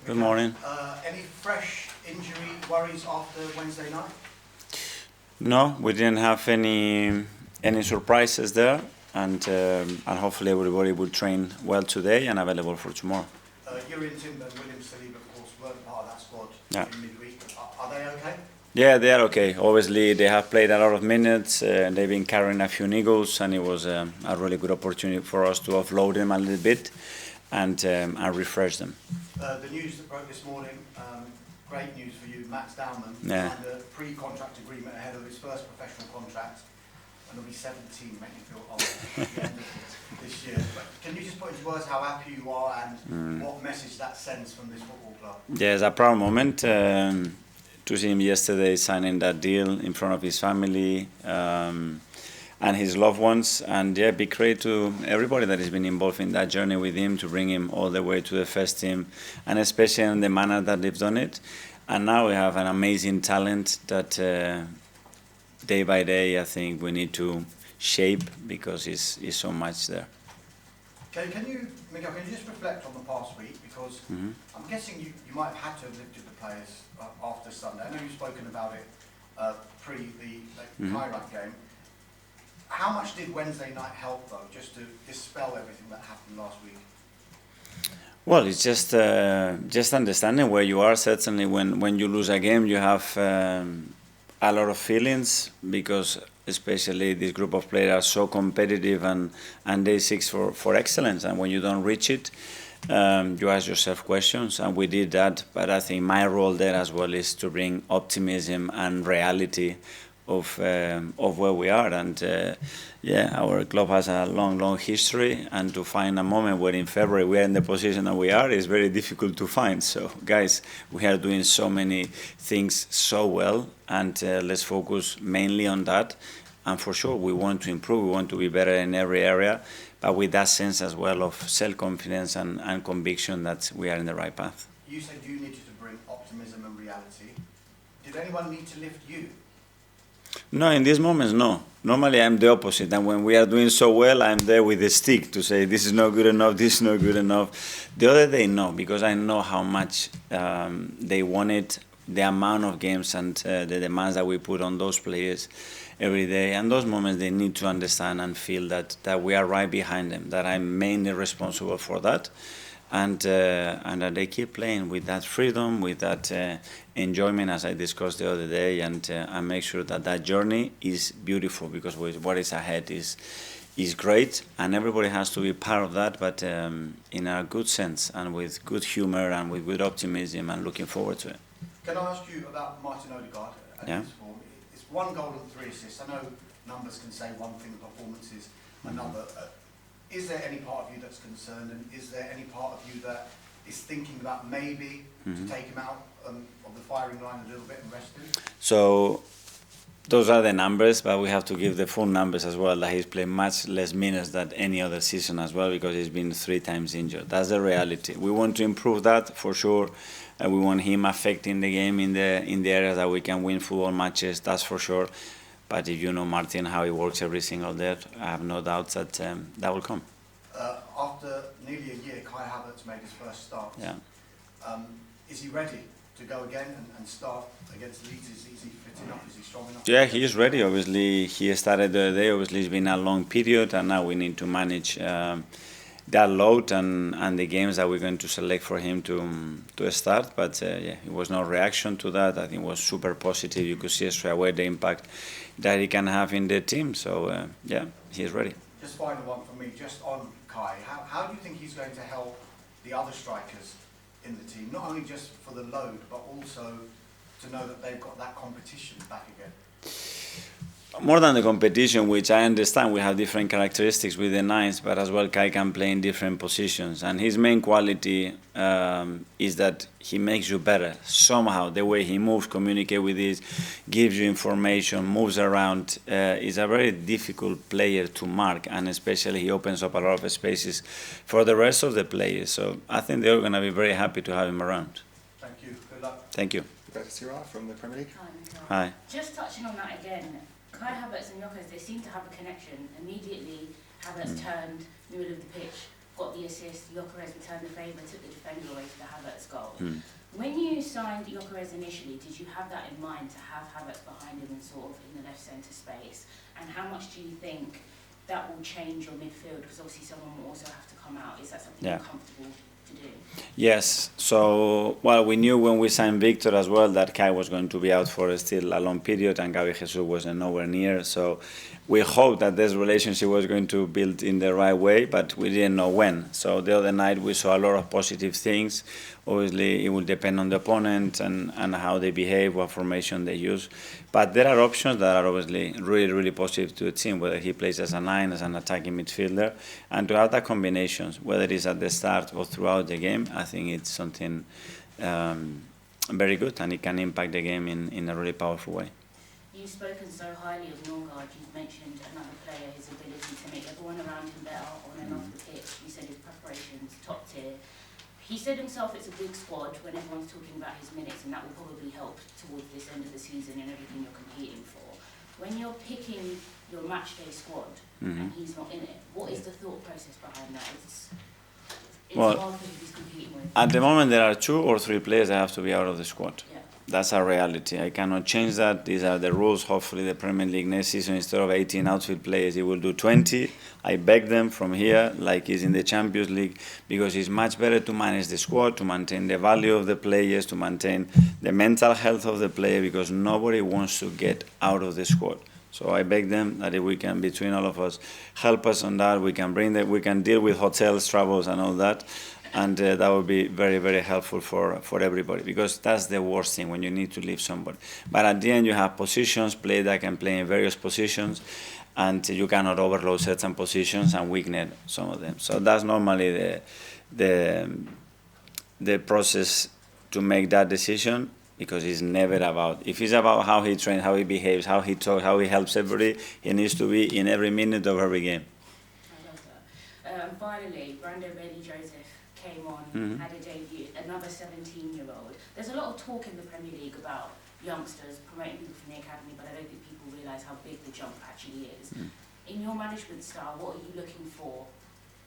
Good morning. Any fresh injury worries after Wednesday night? No, we didn't have any surprises there, and hopefully everybody will train well today and available for tomorrow. You're in Timber and Williamson, of course, weren't part of that squad in midweek. Are they okay? Yeah, they are okay. Obviously, they have played a lot of minutes. They've been carrying a few niggles, and it was a really good opportunity for us to offload them a little bit and refresh them. The news that broke this morning, great news for you, Max Dowman Yeah. signed a pre-contract agreement ahead of his first professional contract, and he'll be 17, make you feel old at the end of this year. But can you just put into words how happy you are and what message that sends from this football club? Yeah, it's a proud moment to see him yesterday signing that deal in front of his family and his loved ones. And yeah, big credit to everybody that has been involved in that journey with him to bring him all the way to the first team, and especially in the manner that they've done it. And now we have an amazing talent that day by day I think we need to shape because it's so much there. Can you, Mikel, can you just reflect on the past week? Because I'm guessing you might have had to have lifted the players after Sunday. I know you've spoken about it pre the Cairo game. How much did Wednesday night help, though, just to dispel everything that happened last week? Well, it's just understanding where you are. Certainly, when you lose a game, you have a lot of feelings because especially this group of players are so competitive and they seek for excellence. And when you don't reach it, you ask yourself questions, and we did that. But I think my role there as well is to bring optimism and reality of where we are. And yeah, our club has a long history, and to find a moment where in February we are in the position that we are is very difficult to find. So guys, we are doing so many things so well, and let's focus mainly on that. And for sure we want to improve, we want to be better in every area, but with that sense as well of self-confidence and conviction that we are in the right path. You said you needed to bring optimism and reality. Did anyone need to lift you? No, in these moments, no. Normally I'm the opposite, and when we are doing so well, I'm there with the stick to say this is not good enough, this is not good enough. The other day, no, because I know how much they wanted, the amount of games and the demands that we put on those players every day. And those moments, they need to understand and feel that we are right behind them, that I'm mainly responsible for that. And that they keep playing with that freedom, with that enjoyment, as I discussed the other day, and make sure that journey is beautiful, because what is ahead is great, and everybody has to be part of that, but in a good sense and with good humor and with good optimism and looking forward to it. Can I ask you about Martin Ødegaard and his form? It's 1 goal and 3 assists. I know numbers can say one thing, performance is another. Is there any part of you that's concerned, and is there any part of you that is thinking about maybe to take him out of the firing line a little bit and rest him? So those are the numbers, but we have to give the full numbers as well, that he's played much less minutes than any other season as well, because he's been 3 times injured. That's the reality. We want to improve that for sure. We want him affecting the game in the areas that we can win football matches, that's for sure. But if you know Martin, how he works every single day, I have no doubts that that will come. After nearly a year, Kai Havertz made his first start. Yeah. Is he ready to go again and start against Leeds? Is he fit enough? Is he strong enough? Yeah, he is ready. Obviously, he started the other day. Obviously, it's been a long period, and now we need to manage that load and the games that we're going to select for him to start. But yeah, it was no reaction to that. I think it was super positive. You could see straight away the impact that he can have in the team. So yeah, he's ready. Just final one from me, just on Kai. How do you think he's going to help the other strikers in the team? Not only just for the load, but also to know that they've got that competition back again. More than the competition, which I understand we have different characteristics with the nines, but as well Kai can play in different positions. And his main quality is that he makes you better. Somehow, the way he moves, communicates with this, gives you information, moves around, is a very difficult player to mark, and especially he opens up a lot of spaces for the rest of the players. So I think they're going to be very happy to have him around. Thank you. Good luck. Thank you. Beth Mead from the Premier League. Hi. Just touching on that again, Kai Havertz and Yorkshire, they seem to have a connection. Immediately, Havertz turned middle of the pitch, got the assist. Yorkshire returned the favour, took the defender away to the Havertz goal. When you signed Gyökeres initially, did you have that in mind, to have Havertz behind him and sort of in the left centre space? And how much do you think that will change your midfield? Because obviously someone will also have to come out. Is that something you're comfortable to do? Yes. So, well, we knew when we signed Victor as well that Kai was going to be out for still a long period, and Gabriel Jesus was nowhere near. So we hoped that this relationship was going to build in the right way, but we didn't know when. So the other night we saw a lot of positive things. Obviously, it will depend on the opponent and how they behave, what formation they use. But there are options that are obviously really, really positive to the team, whether he plays as a 9, as an attacking midfielder. And to have that combinations, whether it's at the start or throughout the game, I think it's something very good, and it can impact the game in a really powerful way. You've spoken so highly of Ødegaard. You've mentioned another player, his ability to make everyone around him better on and off the pitch. You said his preparation's top tier. He said himself it's a big squad when everyone's talking about his minutes, and that will probably help towards this end of the season and everything you're competing for. When you're picking your matchday squad and he's not in it, what is the thought process behind that? It's hard for who he's competing with. At the moment, there are 2 or 3 players that have to be out of the squad. Yeah. That's a reality. I cannot change that. These are the rules. Hopefully the Premier League next season, instead of 18 outfield players, it will do 20. I beg them from here, like it's in the Champions League, because it's much better to manage the squad, to maintain the value of the players, to maintain the mental health of the player, because nobody wants to get out of the squad. So I beg them that if we can, between all of us, help us on that, we can we can deal with hotels, travels and all that. And that would be very, very helpful for everybody, because that's the worst thing, when you need to leave somebody. But at the end, you have positions, players that can play in various positions, and you cannot overload certain positions and weaken some of them. So that's normally the process to make that decision, because it's never about, if it's about how he trains, how he behaves, how he talks, how he helps everybody, he needs to be in every minute of every game. I love that. Finally, Gabriel Jesus came on, had a debut, another 17-year-old. There's a lot of talk in the Premier League about youngsters, promoting people from the academy, but I don't think people realise how big the jump actually is. In your management style, what are you looking for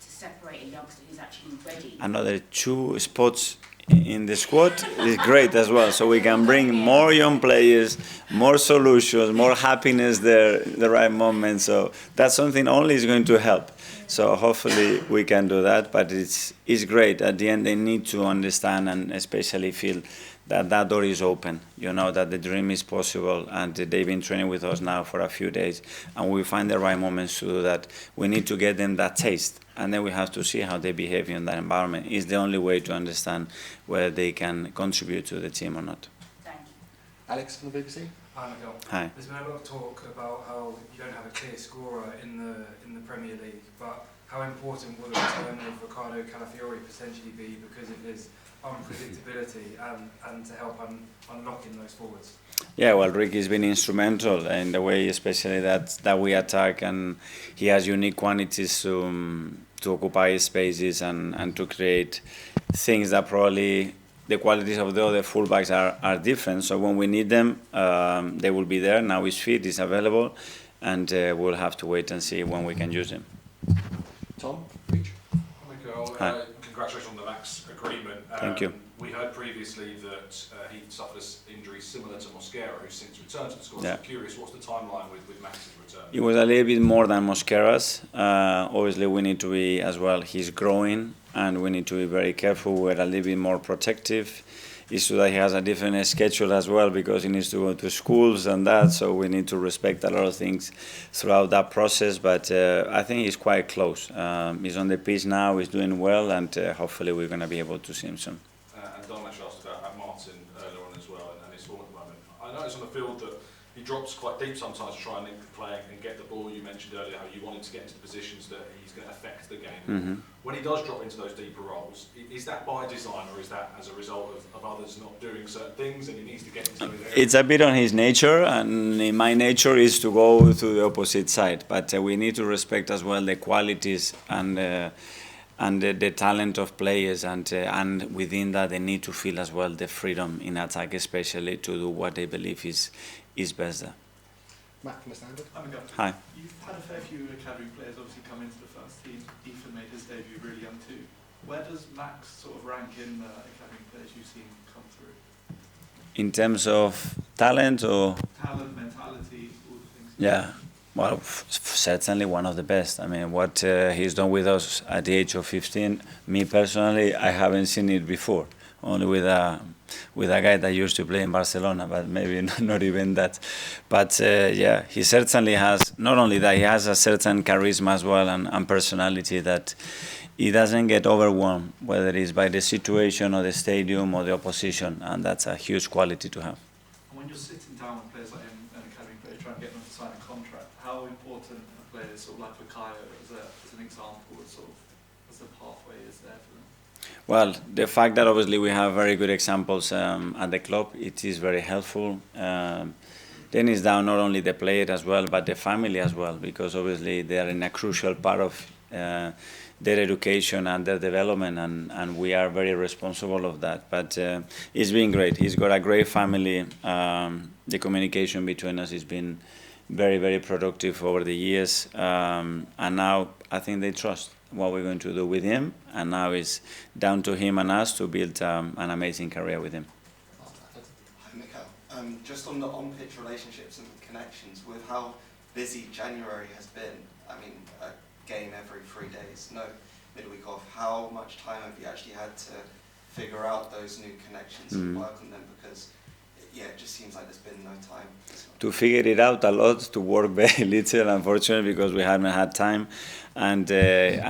to separate a youngster who's actually ready? Another 2 spots in the squad is great as well, so we can bring more young players, more solutions, more happiness there, the right moment. So that's something only is going to help. So hopefully we can do that, but it's great. At the end, they need to understand and especially feel that that door is open, that the dream is possible, and they've been training with us now for a few days, and we find the right moments to do that. We need to get them that taste, and then we have to see how they behave in that environment. It's the only way to understand whether they can contribute to the team or not. Thank you. Alex from the BBC. Hi, Mikel. Hi. There's been a lot of talk about how you don't have a clear scorer in the Premier League, but how important will the return of Ricardo Calafiori potentially be because of his unpredictability and to help unlocking those forwards? Yeah, well, Rick has been instrumental in the way, especially that we attack, and he has unique qualities to occupy spaces and to create things that probably the qualities of the other fullbacks are different. So when we need them, they will be there. Now he's fit, he's available, and we'll have to wait and see when we can use him. Tom, Reach. Mikel, Hi. congratulations on the Max agreement. Thank you. We heard previously that he suffered an injury similar to Mosquera, who's since returned to the squad. Yeah. So curious, what's the timeline with Max's return? It was a little bit more than Mosquera's. Obviously, we need to be as well. He's growing, and we need to be very careful. We're a little bit more protective. It's true that he has a different schedule as well, because he needs to go to schools and that. So we need to respect a lot of things throughout that process. But I think he's quite close. He's on the pitch now. He's doing well, and hopefully we're going to be able to see him soon. And Don asked about Martin earlier on as well, and his form at the moment. I noticed on the field that he drops quite deep sometimes to try and link the play and get the ball. You mentioned earlier how you wanted to get into the positions that he's going to affect the game. When he does drop into those deeper roles, is that by design, or is that as a result of others not doing certain things and he needs to get into those areas? It's a bit on his nature, and my nature is to go to the opposite side. But we need to respect as well the qualities and the talent of players, and within that they need to feel as well the freedom in attack, especially to do what they believe is best there. Matt from the Standard. Hi. You've had a fair few academy players obviously come into the first team. Ethan made his debut really young too. Where does Max sort of rank in the academy players you've seen come through? In terms of talent or? Talent, mentality, all the things. Yeah, well, certainly one of the best. I mean, what he's done with us at the age of 15, me personally, I haven't seen it before. Only with a guy that used to play in Barcelona, but maybe not even that. But yeah, he certainly has, not only that, he has a certain charisma as well and personality that he doesn't get overwhelmed, whether it's by the situation or the stadium or the opposition, and that's a huge quality to have. And when you're sitting down with players like him and academy players trying to get them to sign a contract, how important are players sort of like Bukayo as an example, sort of as the pathway is there for them? Well, the fact that obviously we have very good examples at the club, it is very helpful. Then it's down not only the player as well, but the family as well, because obviously they are in a crucial part of their education and their development, and we are very responsible of that. But it's been great. He's got a great family. The communication between us has been very, very productive over the years, and now I think they trust what we're going to do with him, and now it's down to him and us to build an amazing career with him. Hi, Mikel. Just on the on-pitch relationships and connections, with how busy January has been, I mean, a game every 3 days, no midweek off, how much time have you actually had to figure out those new connections and work on them? Because yeah, it just seems like there's been no time. To figure it out a lot, to work very little, unfortunately, because we haven't had time, and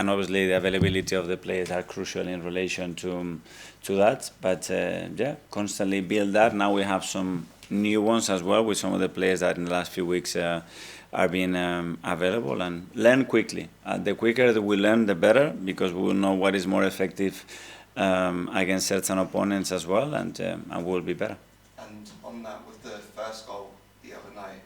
obviously the availability of the players are crucial in relation to that. But yeah, constantly build that. Now we have some new ones as well with some of the players that in the last few weeks are being available, and learn quickly. The quicker that we learn, the better, because we will know what is more effective against certain opponents as well, and we'll be better. And on that, with the first goal the other night,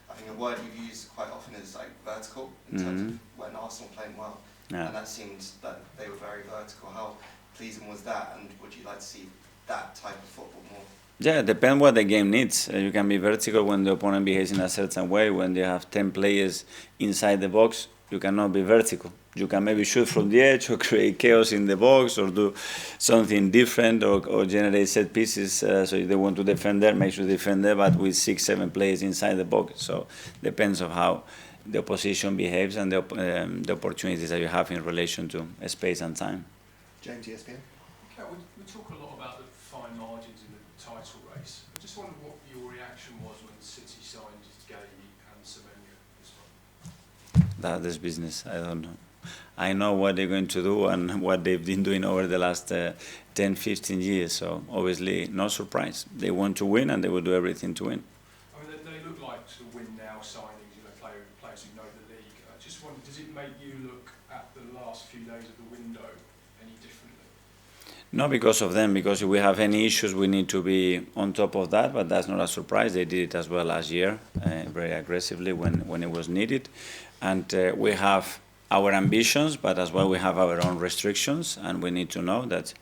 I think a word you've used quite often is like vertical, in terms of when Arsenal playing well. Yeah. And that seemed that they were very vertical. How pleasing was that, and would you like to see that type of football more? Yeah, it depends what the game needs. You can be vertical when the opponent behaves in a certain way. When you have 10 players inside the box, you cannot be vertical. You can maybe shoot from the edge or create chaos in the box or do something different or generate set pieces. So if they want to defend there, make sure they defend there, but with 6, 7 players inside the box. So depends on how the opposition behaves and the opportunities that you have in relation to space and time. James, ESPN. Okay, we talk a lot about the fine margins in the title race. I just wondered what your reaction was when City signed Gay and Semenyo this one. That is business. I don't know. I know what they're going to do and what they've been doing over the last 10, 15 years. So obviously, no surprise. They want to win, and they will do everything to win. I mean, they look like sort of win-now signings, players who know the league. I just wondered, does it make you look at the last few days of the window any differently? Not because of them, because if we have any issues, we need to be on top of that, but that's not a surprise. They did it as well last year, very aggressively when it was needed. And we have our ambitions, but as well we have our own restrictions, and we need to know that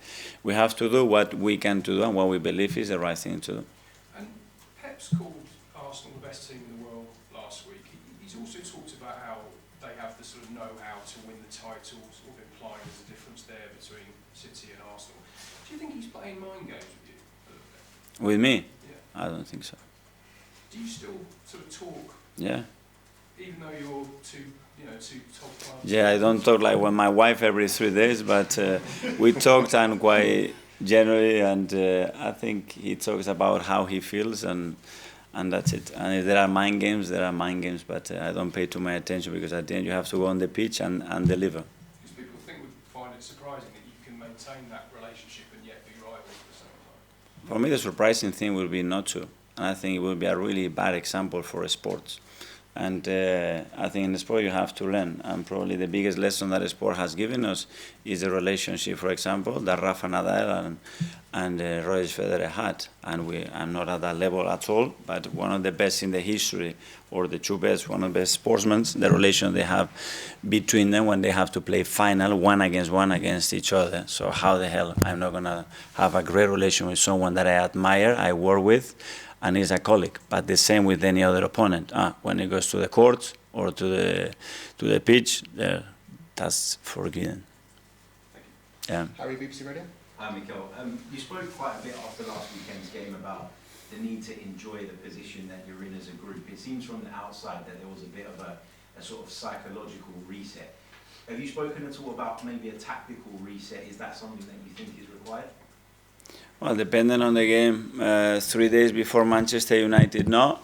we have to do what we can do and what we believe is the right thing to do. And Pep's called Arsenal the best team in the world last week. He's also talked about how they have the sort of know-how to win the title, sort of implying there's a difference there between City and Arsenal. Do you think he's playing mind games with you a little bit? With me? Yeah. I don't think so. Do you still sort of talk? Yeah. Even though you're two top players? Yeah, I don't talk like when my wife every 3 days, but we talked and quite generally, and I think he talks about how he feels, and that's it. And if there are mind games, there are mind games, but I don't pay too much attention, because at the end you have to go on the pitch and deliver. Because people would find it surprising that you can maintain that relationship and yet be rivals at the same time. For me, the surprising thing will be not to, and I think it will be a really bad example for sports. And I think in the sport you have to learn, and probably the biggest lesson that the sport has given us is the relationship, for example, that Rafa Nadal and Roger Federer had. And I'm not at that level at all, but one of the best in the history, or the two best, one of the best sportsmen, the relation they have between them when they have to play final one against each other. So how the hell I'm not going to have a great relation with someone that I admire, I work with, and is a colleague, but the same with any other opponent. When it goes to the court or to the pitch, that's forgiven. Yeah. Harry, BBC Radio. Hi, Mikel. You spoke quite a bit after last weekend's game about the need to enjoy the position that you're in as a group. It seems from the outside that there was a bit of a sort of psychological reset. Have you spoken at all about maybe a tactical reset? Is that something that you think is required? Well, depending on the game, 3 days before Manchester United, no.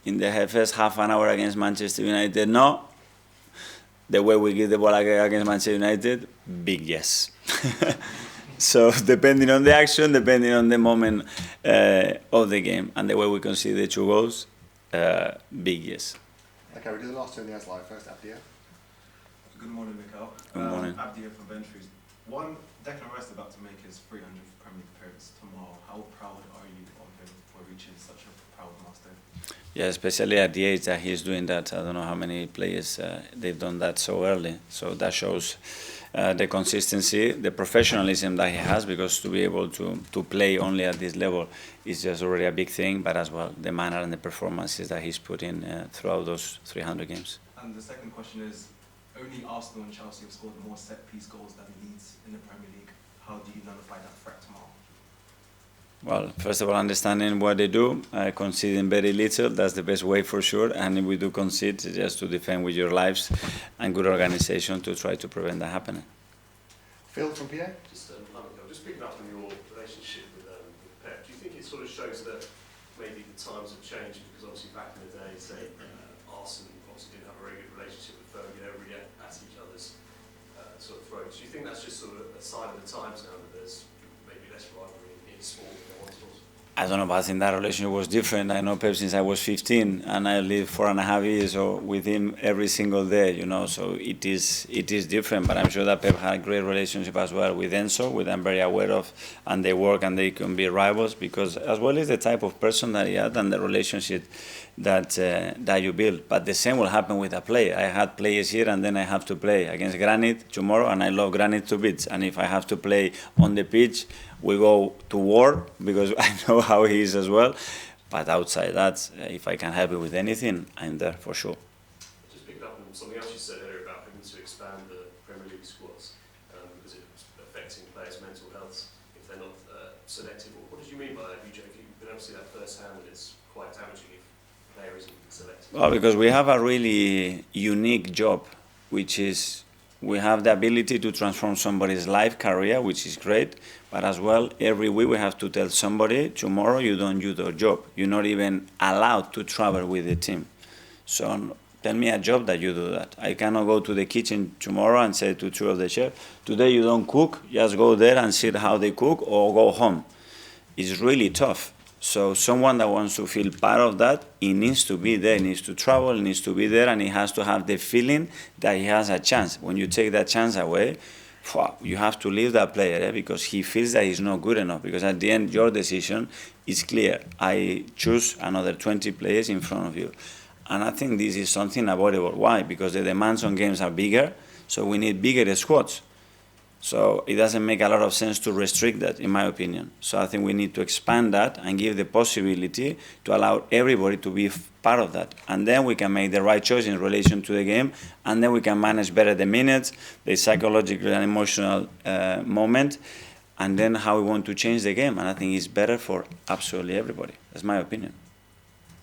In the first half an hour against Manchester United, no. The way we give the ball against Manchester United, big yes. So depending on the action, depending on the moment of the game, and the way we concede the 2 goals, big yes. Okay, we do the last two in the live. First, Abdia. Good morning, Mikel. Good morning. Abdia from Ventures. One, Declan Rice about to make his 300th Premier League appearance tomorrow. How proud are you of him for reaching such a proud milestone? Yeah, especially at the age that he's doing that. I don't know how many players they've done that so early. So that shows the consistency, the professionalism that he has, because to be able to play only at this level is just already a big thing, but as well the manner and the performances that he's put in throughout those 300 games. And the second question is, only Arsenal and Chelsea have scored more set-piece goals than Leeds in the Premier League. How do you nullify that threat tomorrow? Well, first of all, understanding what they do, conceding very little, that's the best way for sure. And if we do concede, just to defend with your lives and good organisation to try to prevent that happening. Phil from PA. Just picking up on your relationship with Pep, do you think it sort of shows that maybe the times have changed? Because obviously back in the day, say, Arsenal obviously didn't have a very good relationship with Fergie, they were really at each other's sort of throats. Do you think that's just sort of a sign of the times now, that there's maybe less rivalry in sport than there once was? I don't know, but I think that relationship was different. I know Pep since I was 15, and I lived 4.5 years with him every single day, you know, so it is different. But I'm sure that Pep had a great relationship as well with Enzo, which I'm very aware of, and they work and they can be rivals, because as well as the type of person that he had and the relationship that you build. But the same will happen with a player. I had players here, and then I have to play against Granit tomorrow, and I love Granit to bits. And if I have to play on the pitch, we go to war, because I know how he is as well. But outside that, if I can help you with anything, I'm there for sure. Just picking up on something else you said earlier about having to expand the Premier League squads because it's affecting players' mental health if they're not selective. What did you mean by that? You've been able to see that firsthand, that it's quite damaging if a player isn't selected. Well, because we have a really unique job, which is we have the ability to transform somebody's life, career, which is great. But as well, every week we have to tell somebody, tomorrow you don't do your job. You're not even allowed to travel with the team. So tell me a job that you do that. I cannot go to the kitchen tomorrow and say to two of the chefs, today you don't cook, just go there and see how they cook, or go home. It's really tough. So someone that wants to feel part of that, he needs to be there, he needs to travel, he needs to be there, and he has to have the feeling that he has a chance. When you take that chance away, you have to leave that player because he feels that he's not good enough. Because at the end, your decision is clear. I choose another 20 players in front of you. And I think this is something avoidable. Why? Because the demands on games are bigger, so we need bigger squads. So it doesn't make a lot of sense to restrict that, in my opinion. So I think we need to expand that and give the possibility to allow everybody to be part of that. And then we can make the right choice in relation to the game, and then we can manage better the minutes, the psychological and emotional moment, and then how we want to change the game. And I think it's better for absolutely everybody. That's my opinion.